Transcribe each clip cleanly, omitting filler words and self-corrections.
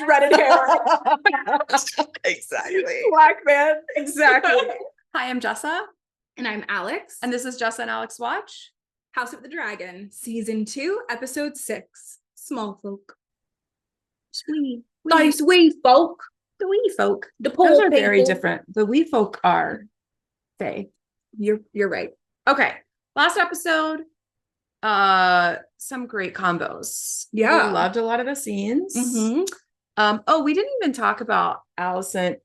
dreaded hair. Exactly. Black man. Exactly. Hi, I'm Jessa. And I'm Alex. And this is Jessa and Alex Watch House of the Dragon, Season 2, Episode 6, Smallfolk. Sweet. Those wee folk. The wee folk. The poor Those are people. very different. The wee folk are fae. You're right. Okay. Last episode, some great combos. Yeah. We loved a lot of the scenes. Mm-hmm. We didn't even talk about Alicent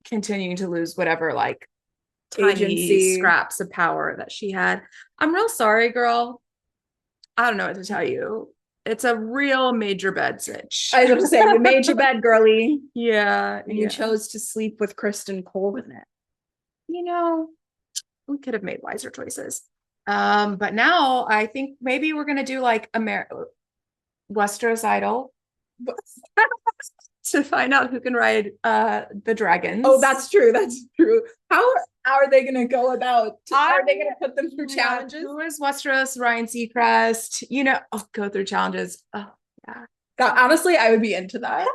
continuing to lose whatever like tiny Agency. scraps of power that she had. I'm real sorry, girl. I don't know what to tell you. It's a real major bed sitch. I was about to say, you made your bed, girly. Yeah. And you chose to sleep with Kristen Cole in it. You know, we could have made wiser choices. But now I think maybe we're gonna do like Westeros Idol to find out who can ride the dragons. Oh, that's true. That's true. How are they gonna go about? Are they gonna put them through challenges? Who is Westeros? Ryan Seacrest. You know, go through challenges. Oh, yeah. God, honestly, I would be into that.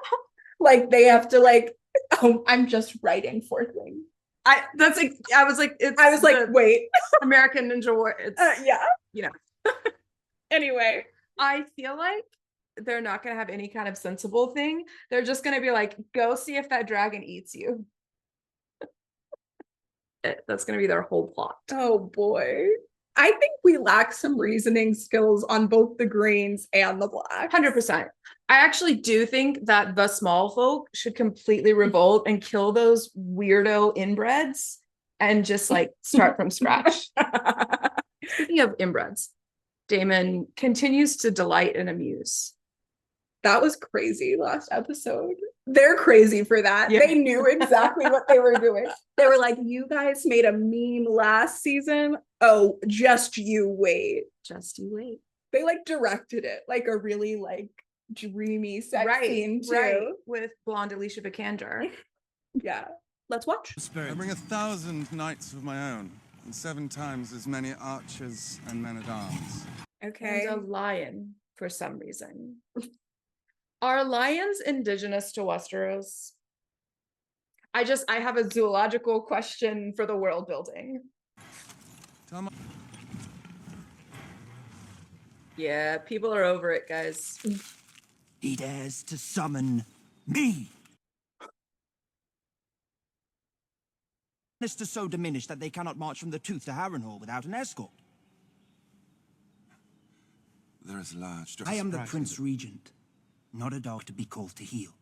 Like they have to like. Oh, I'm just writing for things. I was like, wait, American Ninja War. It's yeah, you know. Anyway, I feel like they're not gonna have any kind of sensible thing. They're just gonna be like, go see if that dragon eats you. That's gonna be their whole plot. Oh boy. I think we lack some reasoning skills on both the greens and the blacks. 100%. I actually do think that the small folk should completely revolt and kill those weirdo inbreds and just like start from scratch. Speaking of inbreds, Daemon continues to delight and amuse. That was crazy last episode. They're crazy for that. Yeah. They knew exactly what they were doing. They were like, you guys made a meme last season. Oh, just you wait. Just you wait. They like directed it like a really like dreamy sex scene too. Right, with blonde Alicia Vikander. Yeah. Let's watch. I bring 1,000 knights of my own and 7 times as many archers and men-at-arms. Okay. And a lion for some reason. Are lions indigenous to Westeros? I have a zoological question for the world building. Yeah, people are over it, guys. He dares to summon me. Is so diminished that they cannot march from the Tooth to Harrenhal without an escort. There is large. I am the Prince Regent, not a dog to be called to heel.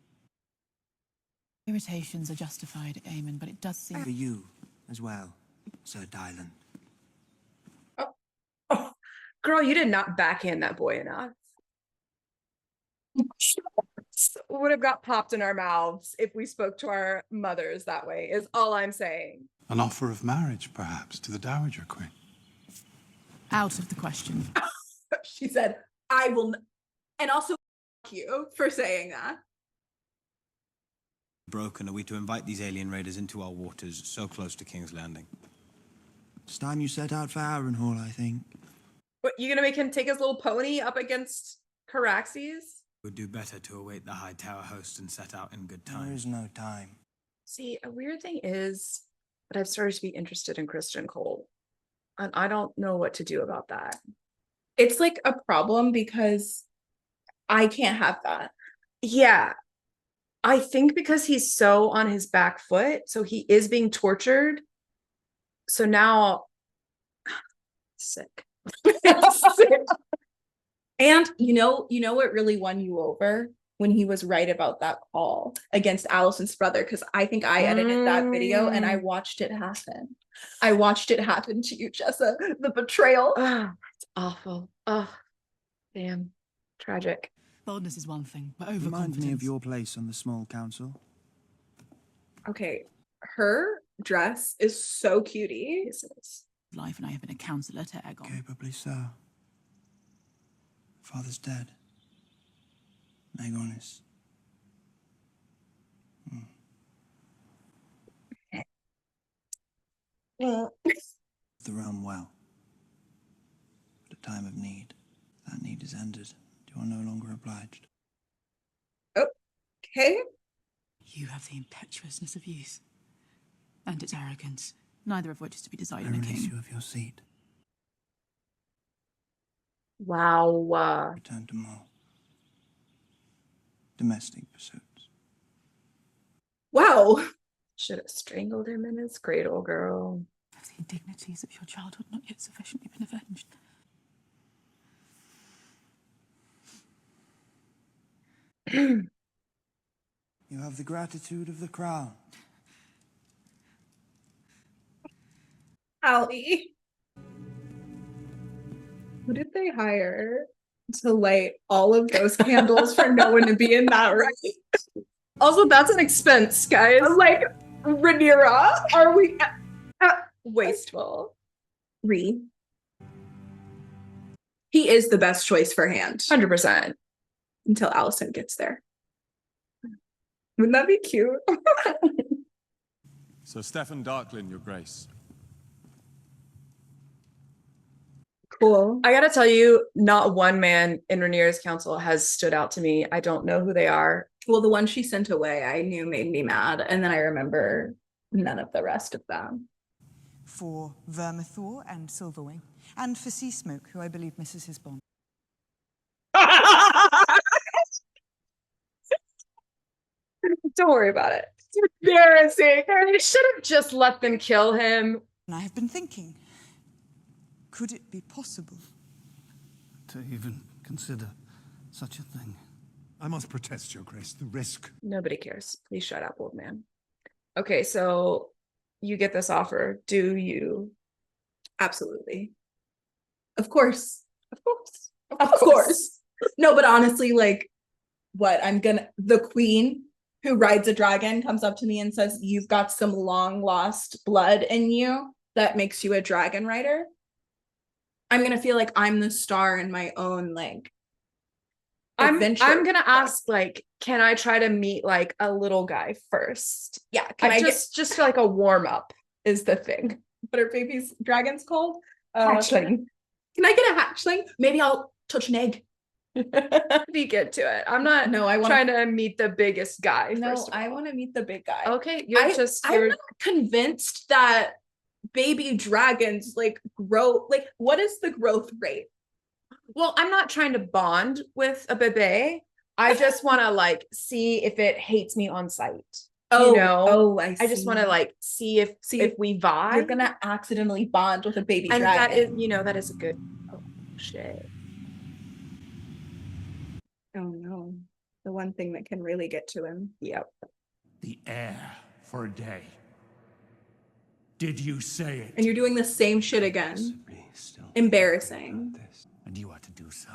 Irritations are justified, Aemon, but it does seem... For you as well, Sir Dylan. Oh, girl, you did not backhand that boy enough. Would have got popped in our mouths if we spoke to our mothers that way, is all I'm saying. An offer of marriage, perhaps, to the Dowager Queen. out of the question. She said, I will... And also, you for saying that. Broken, are we to invite these alien raiders into our waters so close to King's Landing? It's time you set out for Harrenhal, I think. What, you gonna make him take his little pony up against Caraxes? We'd do better to await the High Tower host and set out in good time. There is no time. See, a weird thing is that I've started to be interested in Kristen Cole. And I don't know what to do about that. It's like a problem because I can't have that. Yeah. I think because he's so on his back foot, so he is being tortured. So now, sick. Sick. And you know what really won you over? When he was right about that call against Alicent's brother, because I think I edited that video and I watched it happen. I watched it happen to you, Jessa. The betrayal. Oh, that's awful. Oh, damn. Tragic. Boldness is one thing, but Remind overconfidence. me of your place on the small council. Okay, her dress is so cutie. Yes, it is. Life, and I have been a counsellor to Aegon. Capably so. Father's dead. Aegon is... The realm well. At a time of need, that need is ended. You are no longer obliged. Okay. You have the impetuousness of youth and its arrogance, neither of which is to be desired I in a release king. you of your seat. Wow. Return to more domestic pursuits. Wow. Should have strangled him in his cradle, girl. Have the indignities of your childhood not yet sufficiently been avenged? You have the gratitude of the crown. Allie. Who did they hire to light all of those candles for no one to be in that room? Also, that's an expense, guys. I'm like, Rhaenyra, are we wasteful? He is the best choice for hand 100%. until Allison gets there. Wouldn't that be cute? So Stefan Darklin, Your Grace. Cool. I gotta tell you, not one man in Rhaenyra's council has stood out to me. I don't know who they are. Well, the one she sent away, I knew made me mad. And then I remember none of the rest of them. For Vermithor and Silverwing, and for Seasmoke, who I believe misses his bond. Don't worry about it. It's embarrassing. They should have just let them kill him. And I have been thinking, could it be possible? To even consider such a thing. I must protest, Your Grace. The risk. Nobody cares. Please shut up, old man. Okay, so you get this offer. Do you? Absolutely. Of course. Of course. Of course. No, but honestly, like, the queen who rides a dragon comes up to me and says, you've got some long lost blood in you that makes you a dragon rider. I'm gonna feel like I'm the star in my own, like, adventure. I'm gonna ask, like, can I try to meet like a little guy first? Yeah, can I just like a warm up is the thing. what are baby's dragons called? Hatchling. Can I get a hatchling? Maybe I'll touch an egg. You get to it. I'm not No, I want trying to meet the biggest guy. No, first of I all. want to meet the big guy. Okay, you're I'm not convinced that baby dragons like grow. Like, what is the growth rate? Well, I'm not trying to bond with a bebe. I just want to like see if it hates me on sight. Oh, you know? I just want to like see if we vibe. You're gonna accidentally bond with a baby and dragon. that is, that is a good. Oh shit. Oh no, the one thing that can really get to him. Yep. The air for a day. Did you say it? And you're doing the same shit again. Embarrassing. And you are to do so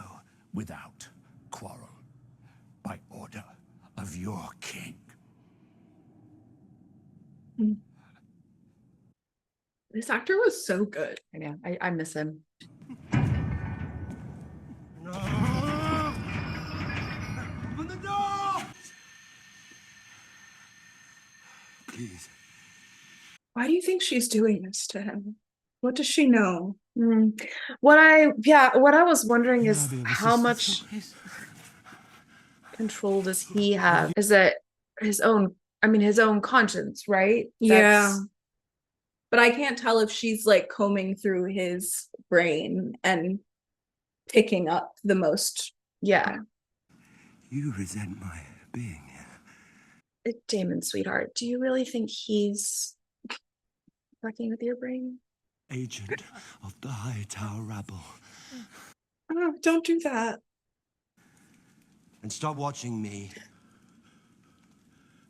without quarrel, by order of your king. This actor was so good. Yeah, I miss him. Open the door! Please. Why do you think she's doing this to him? What does she know? What I was wondering is how much control does he have? Is it his own conscience, right? Yeah. But I can't tell if she's like combing through his brain and picking up the most. Yeah. You resent my being here. Damon, sweetheart, do you really think he's fucking with your brain? Agent of the Hightower rabble. Oh, don't do that. And stop watching me.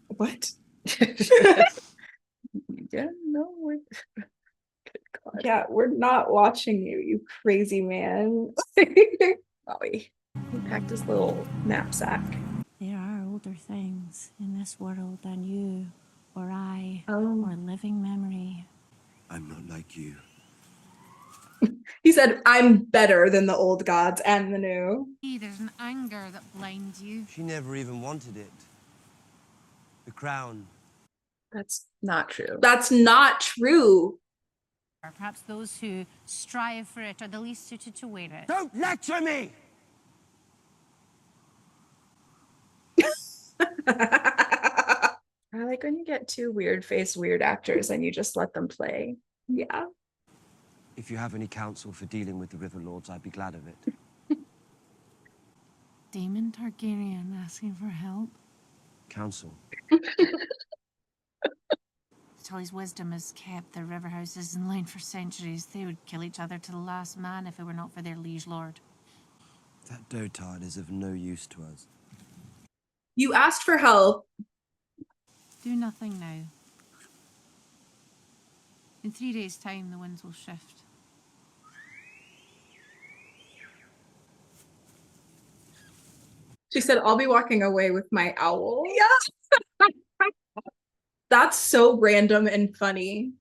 What? Yeah, no. Good God. Yeah, we're not watching you, you crazy man. Molly. He packed his little knapsack. There are older things in this world than you or I Oh. or living memory. I'm not like you. He said, I'm better than the old gods and the new. There's an anger that blinds you. She never even wanted it. The crown. That's not true. That's not true. Or perhaps those who strive for it are the least suited to wear it. Don't lecture me! then you get two weird-faced weird actors and you just let them play. Yeah. If you have any counsel for dealing with the River Lords, I'd be glad of it. Demon Targaryen asking for help. Counsel? Tully's wisdom has kept the river houses in line for centuries. They would kill each other to the last man if it were not for their liege lord. That dotard is of no use to us. You asked for help. Do nothing now. In 3 days' time, the winds will shift. She said, I'll be walking away with my owl. Yeah. That's so random and funny.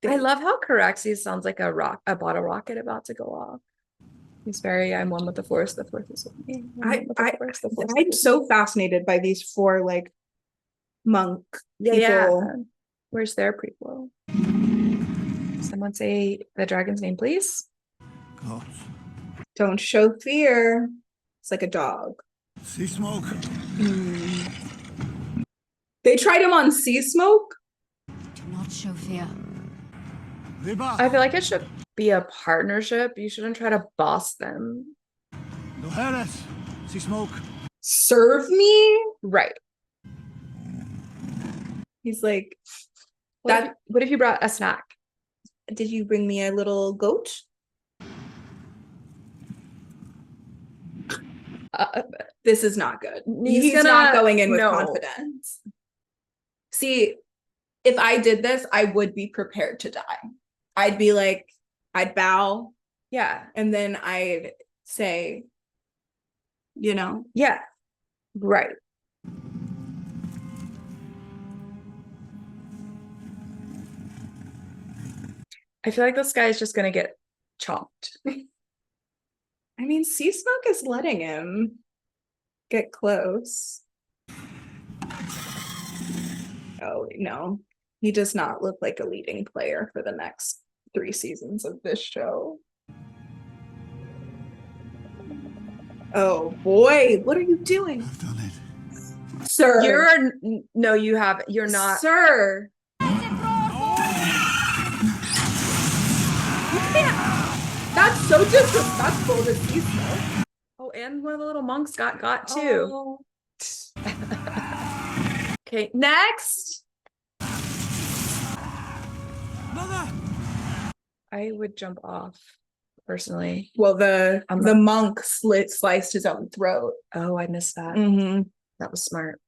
I love how Caraxes sounds like a bottle rocket about to go off. He's very, I'm one with the force is with me. I'm so fascinated by these four like monk people. Yeah. Where's their prequel? Someone say the dragon's name, please. Gods. Don't show fear. It's like a dog. Seasmoke. They tried him on Seasmoke. Do not show fear. I feel like it should be a partnership. You shouldn't try to boss them. No heres. Seasmoke. Serve me? Right. He's like, What if you brought a snack? did you bring me a little goat? This is not good. He's not going in with confidence. See, if I did this, I would be prepared to die. I'd be like, I'd bow. Yeah. And then I'd say, you know. Yeah. Right. I feel like this guy is just going to get chopped. I mean, Seasmoke is letting him get close. Oh, no. He does not look like a leading player for the next 3 seasons of this show. Oh, boy. What are you doing? I've done it. Sir. No, you haven't. You're not. Sir. That's so disrespectful to Seasmoke. Oh, and one of the little monks got too. Oh. Okay, next. Mother! I would jump off personally. Well, the monk sliced his own throat. Oh, I missed that. That was smart.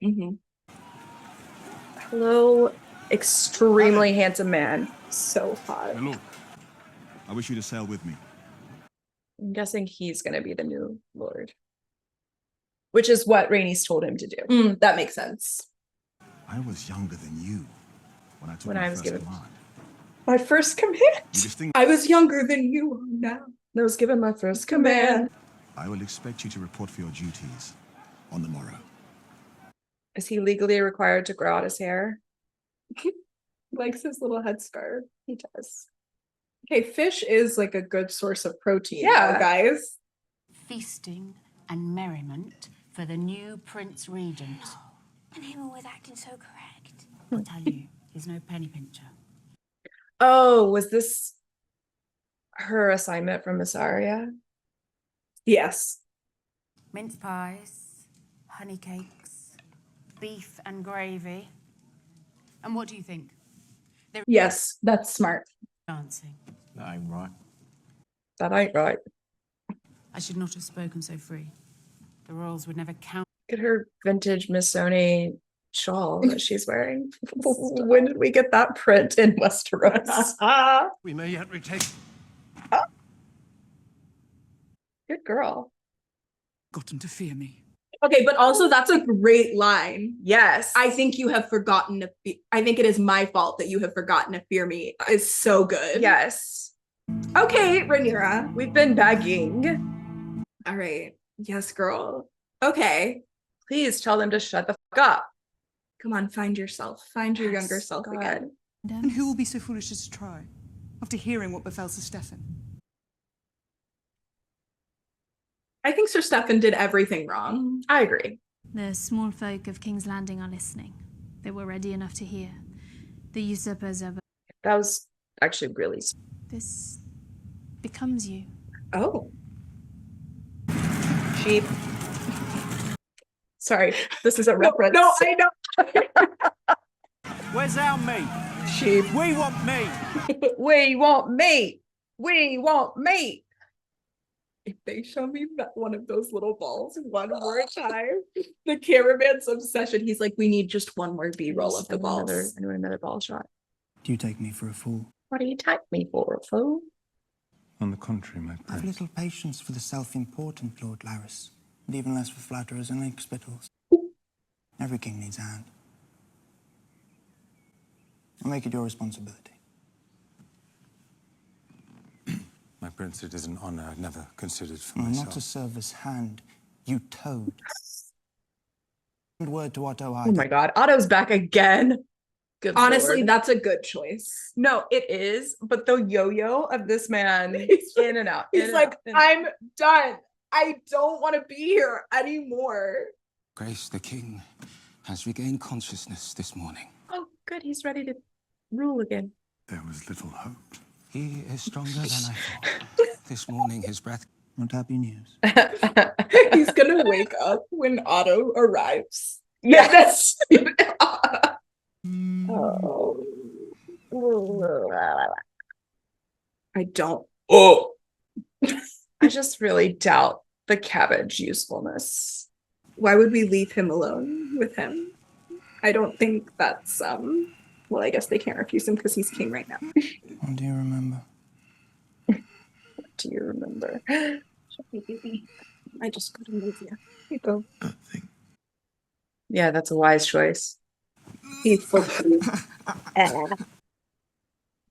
Hello, extremely handsome man. So hot. My lord, I wish you to sail with me. I'm guessing he's going to be the new lord, which is what Rhaenys told him to do. That makes sense. I was younger than you when I took When my I was first given command. my first command. You distinguish- I was younger than you are now. I was given my first command. I will expect you to report for your duties on the morrow. Is he legally required to grow out his hair? Likes his little headscarf. He does. Okay, fish is like a good source of protein. Yeah. Now, guys. Feasting and merriment for the new Prince Regent. And him always acting so correct. I'll tell you, he's no penny pincher. Oh, was this her assignment from Missaria? Yes. Mince pies, honey cakes, beef and gravy. And what do you think? They're Yes, that's smart. dancing. That ain't right. That ain't right. I should not have spoken so free. The royals would never count. Look at her vintage Missoni shawl that she's wearing. When did we get that print in Westeros? We may yet retake. Good girl. Gotten to fear me. Okay, but also that's a great line. Yes. I think you have forgotten to I think it is my fault that you have forgotten to fear me. Is so good. Yes. Okay, Rhaenyra. We've been begging. All right. Yes, girl. Okay. Please tell them to shut the fuck up. Come on, find yourself. Find your younger self God. again. And who will be so foolish as to try, after hearing what befell Sir Stefan? I think Sir Stefan did everything wrong. I agree. The small folk of King's Landing are listening. They were ready enough to hear. The usurpers of... That was actually really... This becomes you. Oh. Sheep. Sorry, this is a reference. No, I know. Where's our meat? Sheep. We want meat. We want meat. We want meat. If they show me one of those little balls one more time, the cameraman's obsession. He's like, we need just one more B-roll of the balls. I want another ball shot. Do you take me for a fool? What do you take me for, a fool? On the contrary, my I have prince. little patience for the self-important Lord Laris, and even less for flatterers and lickspittles. Every king needs a hand. I'll make it your responsibility. My prince, it is an honor I've never considered for Not myself. to serve as hand, you toad. Word to Otto Oh my god, Otto's back again. Good Honestly, Lord. that's a good choice. No, it is, but the yo-yo of this man, He's in and out. He's like, I'm done. I don't want to be here anymore. Grace, the king has regained consciousness this morning. Oh, good, he's ready to rule again. There was little hope. He is stronger than I thought. This morning, his breath... Not happy news. He's gonna wake up when Otto arrives. Yes. Oh. I don't. Oh. I just really doubt the cabbage usefulness. Why would we leave him alone with him? I don't think that's well, I guess they can't refuse him because he's king right now. What do you remember? Do you remember? I just got to move you. You go. Yeah, that's a wise choice. He's so cute.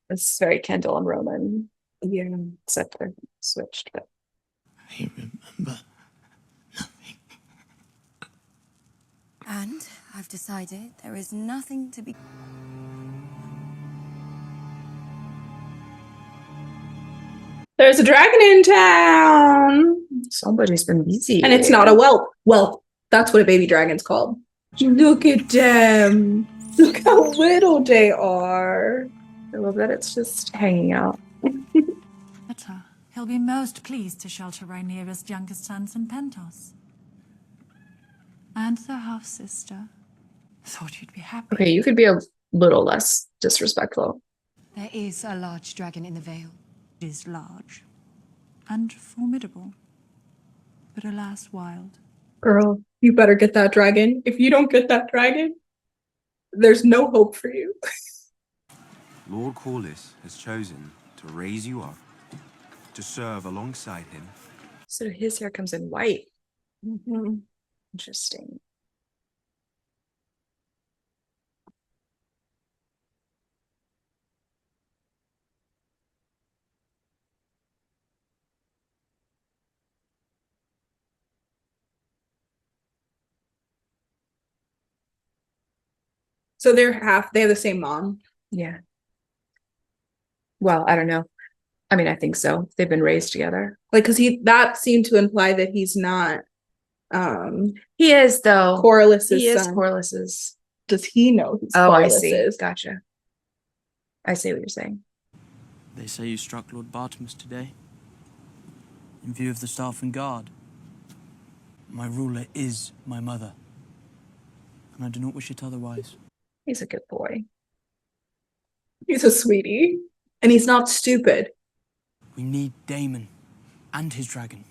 It's very Kendall and Roman. Yeah. Except they're switched, but I remember nothing. And I've decided there is nothing to be... There's a dragon in town. Somebody's been busy. And it's not a whelp. Whelp. That's what a baby dragon's called. Look at them. Look how little they are. I love that it's just hanging out. Better. He'll be most pleased to shelter Rhaenyra's youngest sons in Pentos. And their half-sister. Thought you'd be happy. Okay, you could be a little less disrespectful. There is a large dragon in the Vale. It is large and formidable, but alas wild. Girl, you better get that dragon. If you don't get that dragon, there's no hope for you. Lord Corlys has chosen to raise you up, to serve alongside him. So his hair comes in white. Mm-hmm. Interesting. So they have the same mom. Yeah. Well, I don't know. I mean, I think so. They've been raised together. Like, because that seemed to imply that he's not he is though. Corlys's He is son. Corlys's. Does he know who's Oh, I Corlys see. is? Gotcha. I see what you're saying. They say you struck Lord Bartimus today. In view of the staff and guard. My ruler is my mother. And I do not wish it otherwise. He's a good boy. He's a sweetie. And he's not stupid. We need Daemon and his dragon.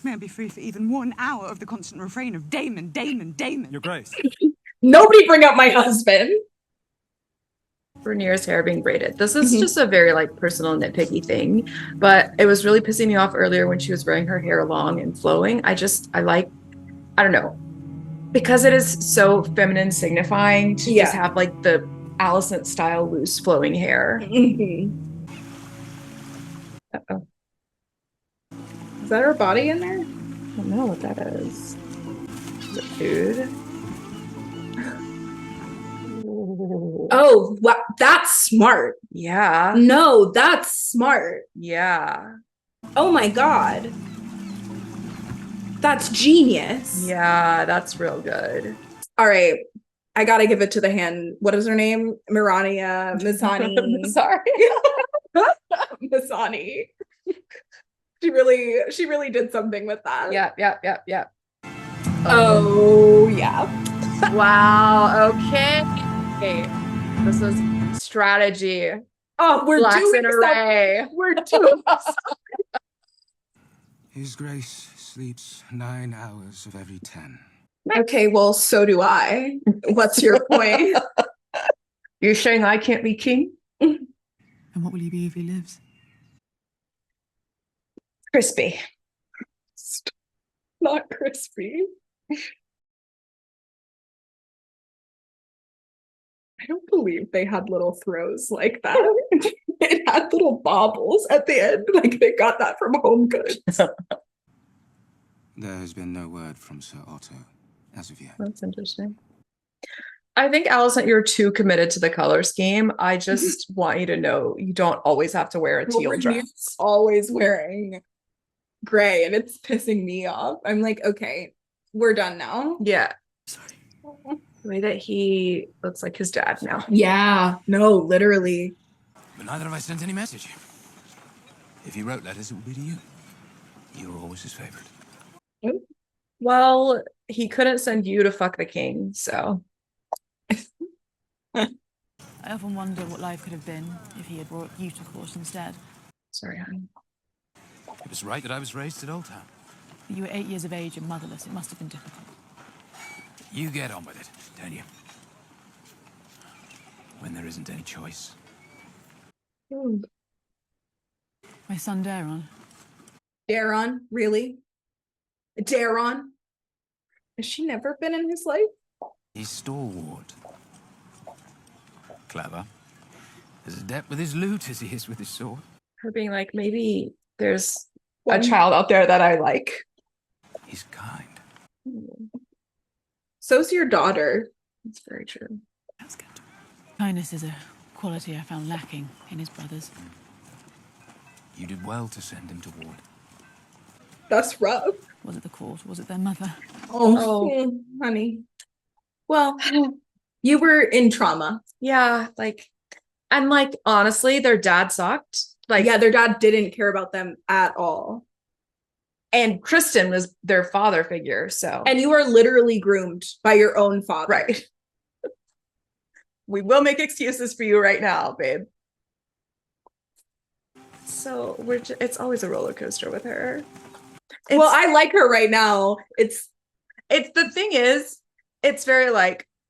May I be free for even 1 hour of the constant refrain of Daemon, Daemon, Daemon. Your Grace. Nobody bring up my husband. Rhaenyra's hair being braided. This is just a very like personal nitpicky thing, but it was really pissing me off earlier when she was wearing her hair long and flowing. I don't know, because it is so feminine signifying to just have like the Alicent style loose flowing hair. Uh-oh. Is that her body in there? I don't know what that is. Is it food? Oh, wow, that's smart. Yeah. No, that's smart. Yeah. Oh my god. That's genius. Yeah, that's real good. All right. I gotta give it to the hand. What is her name? Mirania Mizani. Sorry. Mizani. She really did something with that. Yeah. Oh yeah. Wow. Okay. This is strategy. Oh, we're Blacks doing in array. something. We're doing His Grace sleeps 9 hours of every 10. Okay, well, so do I. What's your point? You're saying I can't be king? And what will he be if he lives? Crispy. Not crispy. I don't believe they had little throws like that. It had little baubles at the end. Like they got that from Home Goods. There has been no word from Sir Otto as of yet. That's interesting. I think, Allison, you're too committed to the color scheme. I just want you to know you don't always have to wear a teal dress. Always wearing gray, and it's pissing me off. I'm like, okay, we're done now. Yeah. Sorry. The way that he looks like his dad now. Yeah, no, literally. But neither have I sent any message. If he wrote letters, it would be to you. You were always his favorite. Well, he couldn't send you to fuck the king, so. I often wonder what life could have been if he had brought you to court instead. Sorry, honey. It was right that I was raised at Old Town. You were 8 years of age and motherless. It must have been difficult. You get on with it, don't you? When there isn't any choice. My son, Daron. Daron, really? Daron? Has she never been in his life? He's stalwart. Clever. As adept with his lute as he is with his sword. Her being like, maybe there's a child out there that I like. He's kind. So's your daughter. That's very true. That's good. Kindness is a quality I found lacking in his brothers. You did well to send him to ward. That's rough. Was it the court? Was it their mother? Oh, honey. Well, you were in trauma. Yeah, and honestly, their dad sucked. Yeah, their dad didn't care about them at all. And Kristen was their father figure, so. And you were literally groomed by your own father. Right. We will make excuses for you right now, babe. So it's always a roller coaster with her. Well, I like her right now. It's the thing is, it's very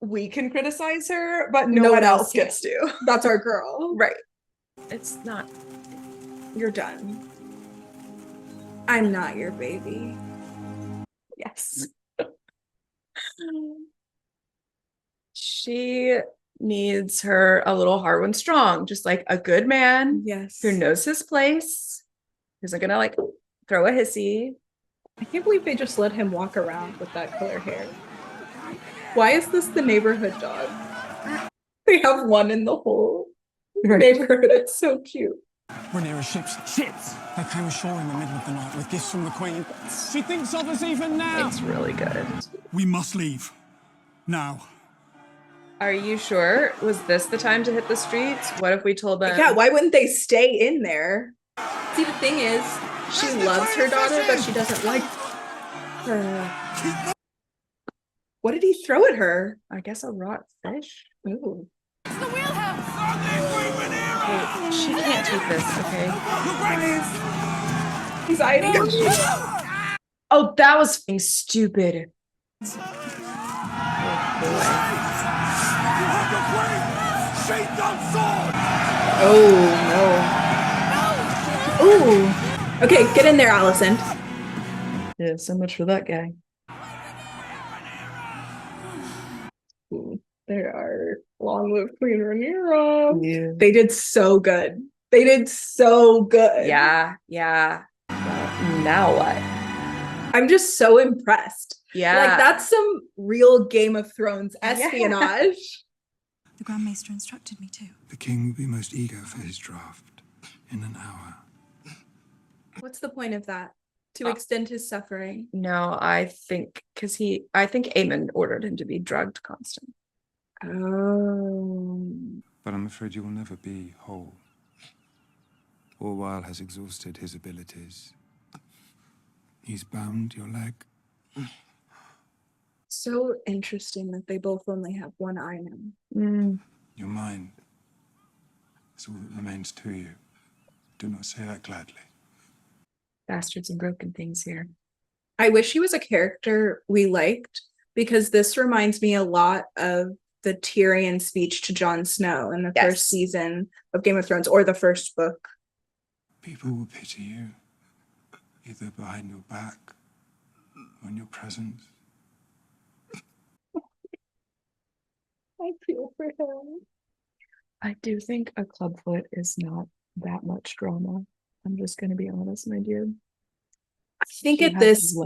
we can criticize her, but no one else gets to. That's our girl. Right. It's not. You're done. I'm not your baby. Yes. She needs her a little Harwin Strong, just like a good man. Yes. Who knows his place. Who's not gonna throw a hissy. I can't believe they just let him walk around with that color hair. Why is this the neighborhood dog? They have one in the whole neighborhood. It's so cute. We're near a ship. Ships! They came ashore in the middle of the night with gifts from the Queen. She thinks of us even now! It's really good. We must leave. Now. Are you sure? Was this the time to hit the streets? What if we told them? Yeah, why wouldn't they stay in there? See, the thing is, she loves her daughter, but she doesn't like her. What did he throw at her? I guess a raw fish. Ooh. It's the wheelhouse! Wait, she can't take this, okay? He's hiding. Oh, that was fucking stupid. Oh no. Ooh. Okay, get in there, Allison. Yeah, so much for that guy. They are long live Queen Rhaenyra. Yeah. They did so good. They did so good. Yeah. Now what? I'm just so impressed. Yeah. That's some real Game of Thrones espionage. The Grand Maester instructed me to. The king will be most eager for his draft in an hour. What's the point of that? To extend his suffering? No, I think I think Aemon ordered him to be drugged constantly. Oh. But I'm afraid you will never be whole. Orwell has exhausted his abilities. He's bound your leg. So interesting that they both only have one eye now. Your mind is all that remains to you. Do not say that gladly. Bastards and broken things here. I wish he was a character we liked, because this reminds me a lot of the Tyrion speech to Jon Snow in the first season of Game of Thrones, or the first book. People will pity you, either behind your back or in your presence. I feel for him. I do think a clubfoot is not that much drama. I'm just gonna be honest, my dear. I think at this,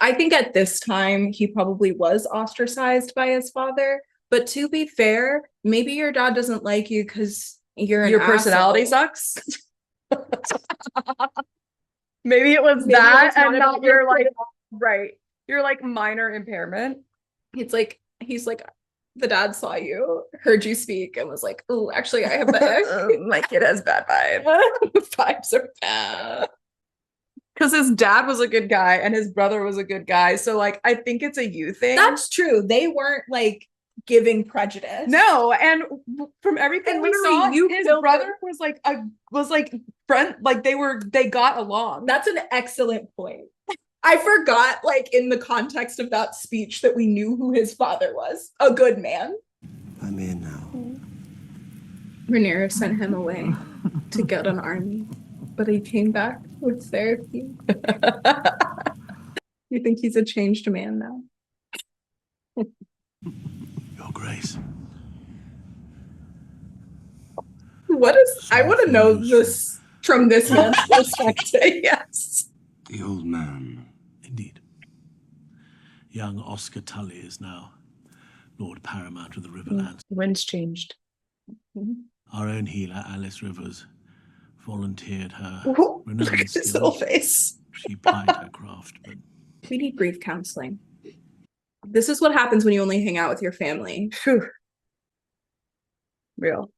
I think at this time he probably was ostracized by his father. But to be fair, maybe your dad doesn't like you because your personality sucks. Maybe it was that, and not your like your like minor impairment. He's like, the dad saw you, heard you speak, and was like, oh, actually, I have the My kid has bad vibes. vibes are bad. Because his dad was a good guy and his brother was a good guy. So like I think it's a you thing. That's true. They weren't like giving prejudice. No, and from everything we saw, his brother was like friend, like they got along. That's an excellent point. I forgot, like, in the context of that speech, that we knew who his father was. A good man. I'm in now. Rhaenyra sent him away to get an army, but he came back with therapy. You think he's a changed man now? Your Grace. What is? I want to know this from this man's perspective. Yes. The old man. Indeed. Young Oscar Tully is now Lord Paramount of the Riverlands. The wind's changed. Our own healer, Alice Rivers, volunteered her Look at his little face. She plied her craft, but We need grief counseling. This is what happens when you only hang out with your family. Whew. Real.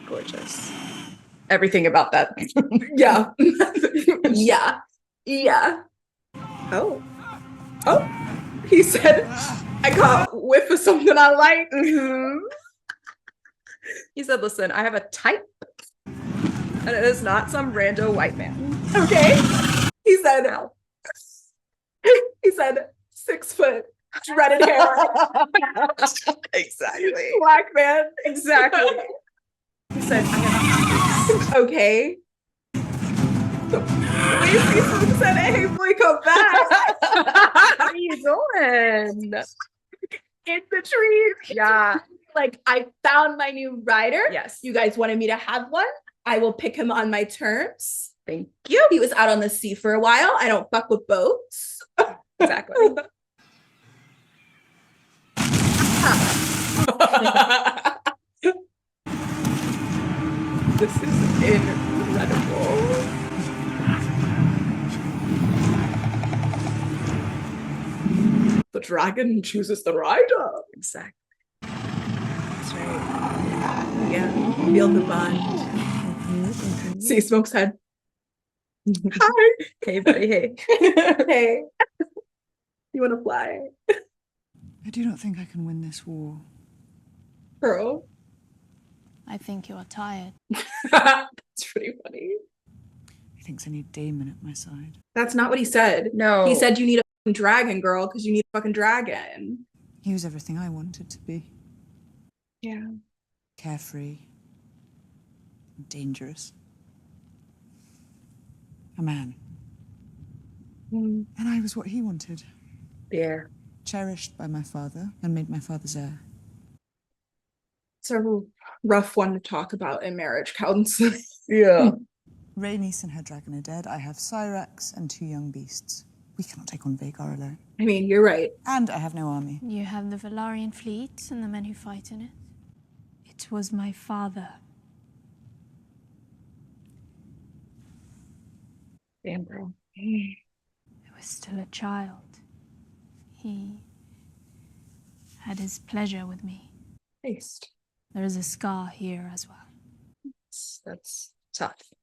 Gorgeous. Everything about that. Yeah. Yeah. Oh. He said, I got whiff of something I like. He said, listen, I have a type, and it is not some rando white man. Okay. He said 6 foot, dreaded hair. Exactly. Black man. Exactly. He said, okay. He said, hey, boy, come back. How are you doing? In the trees. Yeah. Like, I found my new rider. Yes. You guys wanted me to have one. I will pick him on my terms. Thank you. He was out on the sea for a while. I don't fuck with boats. Exactly. This is incredible. The dragon chooses the rider. Exactly. That's right. Yeah. Feel the bond. Seasmoke's head. Hi. Hey, buddy. Hey. Hey. You want to fly? I do not think I can win this war. Girl. I think you are tired. That's pretty funny. He thinks I need Damon at my side. That's not what he said. No. He said you need a fucking dragon, girl, because you need a fucking dragon. He was everything I wanted to be. Yeah. Carefree. Dangerous. A man. And I was what he wanted. Yeah. Cherished by my father and made my father's heir. It's a rough one to talk about in marriage counseling. Yeah. Rhaenys and her dragon are dead. I have Cyrax and 2 young beasts. We cannot take on Vhagar alone. I mean, you're right. And I have no army. You have the Velaryon fleet and the men who fight in it. It was my father. Damn, bro. I was still a child. He had his pleasure with me. Taste. There is a scar here as well. That's tough.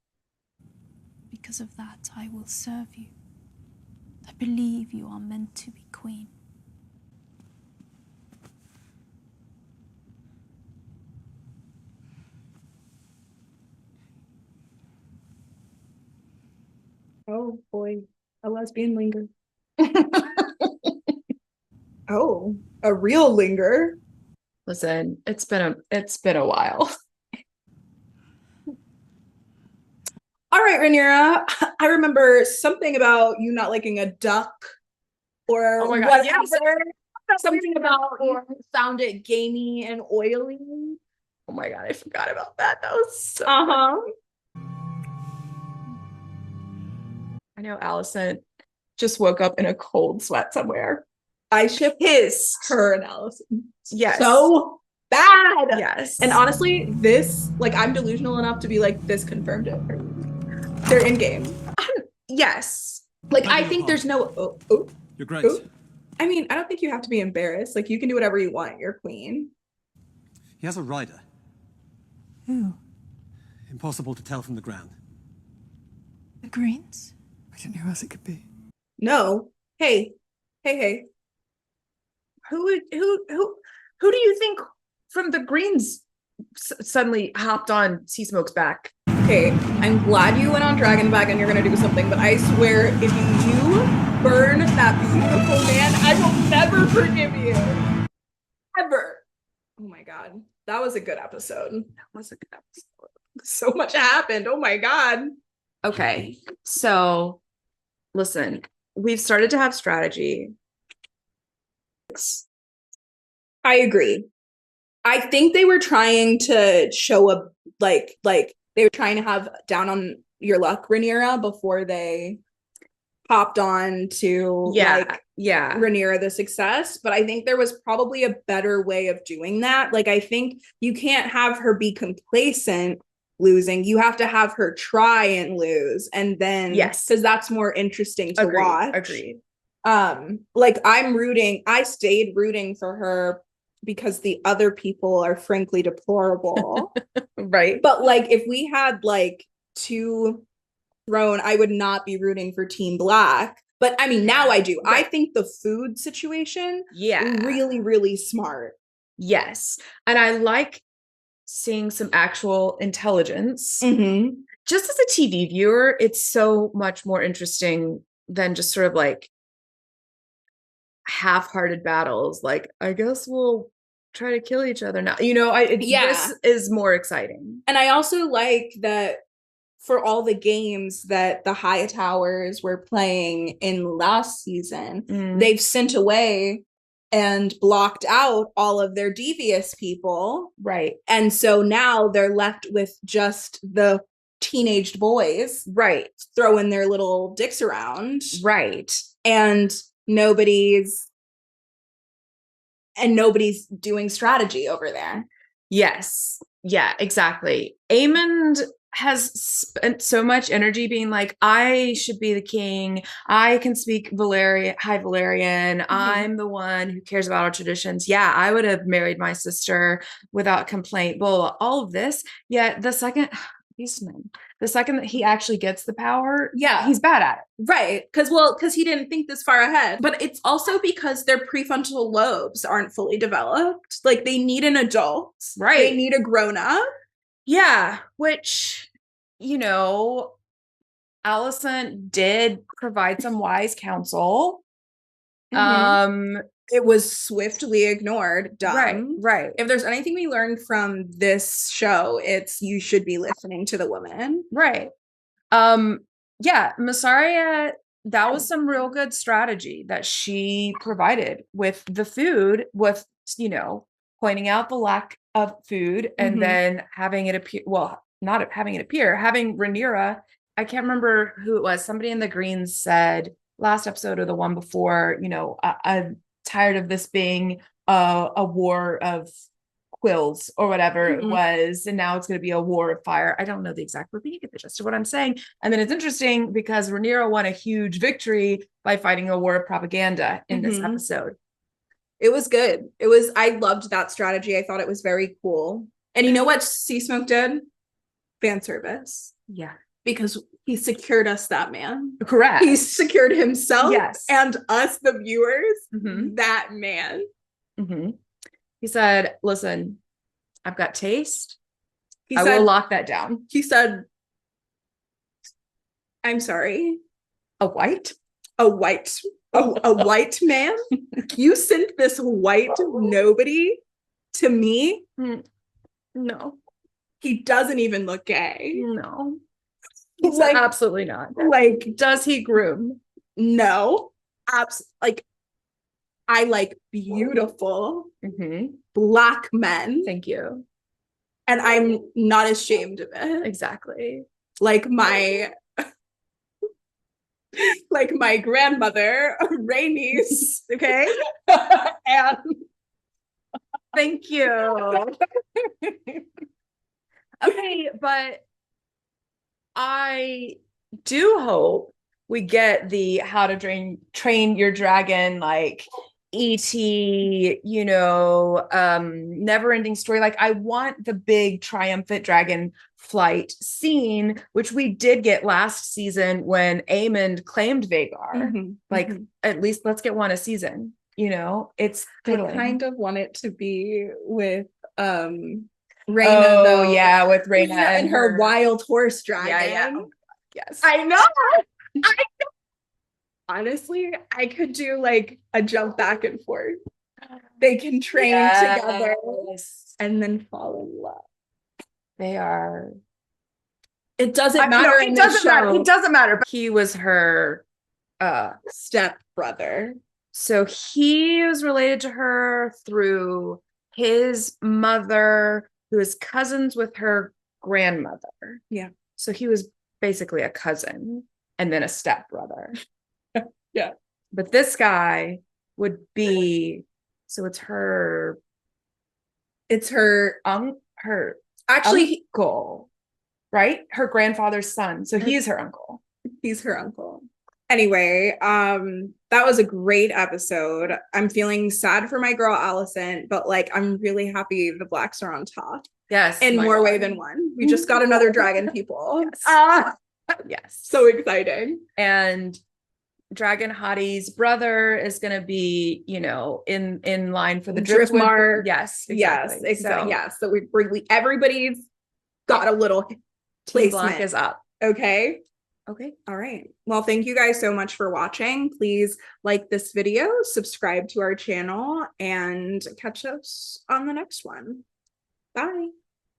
Because of that, I will serve you. I believe you are meant to be queen. Oh boy, a lesbian linger. Oh, a real linger. Listen, it's been a while. All right, Rhaenyra. I remember something about you not liking a duck or Oh my God, whatever. yes. Something about you found it gamey and oily. Oh my God, I forgot about that. That was so I know Allison just woke up in a cold sweat somewhere. I ship her and Allison. Yes. So bad. Yes. And honestly, this, like, I'm delusional enough to be like, this confirmed it. They're in game. Yes. Like, I think there's no. You're great. I mean, I don't think you have to be embarrassed. Like, you can do whatever you want. You're queen. He has a rider. Who? Impossible to tell from the ground. The Greens? I didn't know who else it could be. No. Hey. Who do you think from the Greens suddenly hopped on Seasmoke's back? Okay, I'm glad you went on Dragonback and you're gonna do something, but I swear, if you burn that beautiful man, I will never forgive you. Ever. Oh my God. That was a good episode. That was a good episode. So much happened. Oh my God. Okay, so listen, we've started to have strategy. I agree. I think they were trying to show a like they were trying to have down on your luck Rhaenyra before they hopped on to Rhaenyra the success, but I think there was probably a better way of doing that. Like, I think you can't have her be complacent losing. You have to have her try and lose, and then because that's more interesting to watch. Agreed. Like, I stayed rooting for her because the other people are frankly deplorable. Right. But like, if we had like two thrown, I would not be rooting for Team Black. But I mean, now I do. Right. I think the food situation, really, really smart. Yes. And I like seeing some actual intelligence. Mm-hmm. Just as a TV viewer, it's so much more interesting than just sort of like half-hearted battles. Like, I guess we'll try to kill each other now. You know, this is more exciting. And I also like that for all the games that the Hightowers were playing in last season, they've sent away and blocked out all of their devious people. Right. And so now they're left with just the teenaged boys. Right. Throwing their little dicks around. Right. And nobody's doing strategy over there. Yes. Yeah, exactly. Aemond has spent so much energy being like, I should be the king. I can speak High Valyrian. I'm the one who cares about our traditions. Yeah, I would have married my sister without complaint. Blah, all of this. Yet the second that he actually gets the power, he's bad at it. Right. Because he didn't think this far ahead. But it's also because their prefrontal lobes aren't fully developed. Like, they need an adult. Right. They need a grown-up. Yeah, which, you know, Allison did provide some wise counsel. It was swiftly ignored. Dumb. Right. If there's anything we learned from this show, it's you should be listening to the women. Right. Yeah, Mysaria, that was some real good strategy that she provided with the food, with, you know, pointing out the lack of food and then having it appear, well, not having it appear, having Rhaenyra, I can't remember who it was, somebody in the Greens said last episode or the one before, you know, I'm tired of this being a war of quills or whatever it was, and now it's going to be a war of fire. I don't know the exact word, but you get the gist of what I'm saying. And then it's interesting because Rhaenyra won a huge victory by fighting a war of propaganda in this episode. It was good. I loved that strategy. I thought it was very cool. And you know what Seasmoke did? Fan service. Yeah. Because he secured us that man. Correct. He secured himself Yes. and us, the viewers, Mhm. that man. Mm-hmm. He said, listen, I've got taste. He I said, will lock that down. He said, I'm sorry. A white man? You sent this white nobody to me? No. He doesn't even look gay. No. Like, absolutely not. Like, does he groom? No. Like, I like beautiful Black men. Thank you. And I'm not ashamed of it. Exactly. Like my grandmother, Rainice, okay? And thank you. Okay, but I do hope we get the how to train your dragon, like E.T., you know, never ending story. Like, I want the big triumphant dragon flight scene, which we did get last season when Aemond claimed Vhagar. At least let's get one a season. You know, it's I kind of want it to be with Rhaena, oh though. yeah, with Rhaena and her wild horse dragon. Yeah. Oh, yes. I know. Honestly, I could do like a jump back and forth. They can train together and then fall in love. They are. It doesn't matter. It doesn't matter. It doesn't matter. But he was her step brother. So he was related to her through his mother, who is cousins with her grandmother. Yeah. So he was basically a cousin and then a stepbrother. Yeah. But this guy would be, so it's her actually uncle, right? Her grandfather's son. So he's her uncle. He's her uncle. Anyway, that was a great episode. I'm feeling sad for my girl Allison, but like I'm really happy the Blacks are on top. Yes. In more way than one. We just got another dragon, people. Yes. Yes. So exciting. And Dragon Hottie's brother is going to be, you know, in line for the Driftmark. Yes, exactly. Yes, exactly. Yes. So everybody's got a little placement. Block is up. Okay. Okay. All right. Well, thank you guys so much for watching. Please like this video, subscribe to our channel, and catch us on the next one. Bye.